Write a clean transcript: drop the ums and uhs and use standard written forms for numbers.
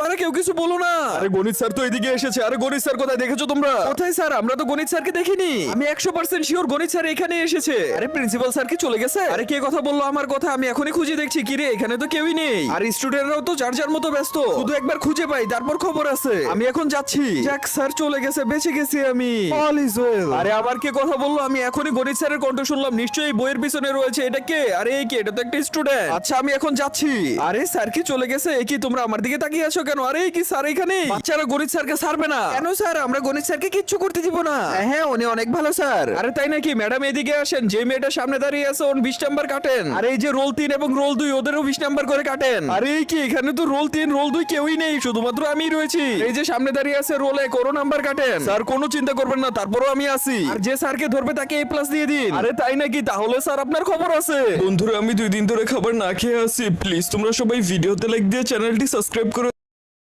আরে কেউ কিছু বলো না। আরে গণিত স্যার তো এদিকে এসেছে। আরে গণিত স্যার কোথায় দেখেছো তোমরা? কোথায় স্যার? আমরা তো গণিত স্যারকে দেখিনি। আমি 100% শিওর গণিত স্যার এখানে এসেছে। আরে প্রিন্সিপাল স্যার কি চলে গেছে? আরে কে কথা বললো আমার কথা? আমি এখনই খুঁজে দেখছি। কি রে, এখানে তো কেউই নেই। আর স্টুডেন্টরাও তো যার যার মতো ব্যস্ত। শুধু একবার খুঁজে পাই তারপর খবর আছে। আমি এখন যাচ্ছি। যাক স্যার চলে গেছে, বেঁচে গেছি আমি। All is well. আরে আবার কে কথা বললো? আমি এখনই গণিত স্যারের কণ্ঠ শুনলাম। নিশ্চয়ই বইয়ের পিছনে রয়েছে। এটা কে? আরে এই কি? এটা তো একটা স্টুডেন্ট। আচ্ছা আমি এখন যাচ্ছি। আরে স্যার কি চলে গেছে? কি তোমরা আমার দিকে তাকিয়ে আছো কেন? আরে এই কি স্যার এখানে? বাচ্চারা গণিত স্যারকে ছাড়বে না কেন? স্যার আমরা গণিত স্যারকে কিচ্ছু করতে দিব না। হ্যাঁ উনি অনেক ভালো স্যার। আরে তাই নাকি? ম্যাডাম এদিকে আসেন। যে মেয়েটা সামনে দাঁড়িয়ে আছে ওর 20 নাম্বার কাটেন। আর এই যে রোল 3 এবং রোল 2 ওদেরও 20 নাম্বার করে কাটেন। আরে এই কি? এখানে তো রোল 3 রোল 2 কেউই নেই, শুধুমাত্র আমিই রয়েছি। এই যে সামনে দাঁড়িয়ে আছে রোল 1 ওরও নাম্বার কাটেন। স্যার কোনো চিন্তা করবেন না, তারপরও আমি আছি। আর যে স্যারকে ধরবে তাকে A+ দিয়ে দিন। আরে তাই নাকি? তাহলে স্যার আপনার খবর আছে। বন্ধুরা আমি 2 দিন ধরে খাবার না খেয়ে আছি। প্লিজ তোমরা সবাই ভিডিওতে লাইক দিয়ে চ্যানেলটি সাবস্ক্রাইব করো।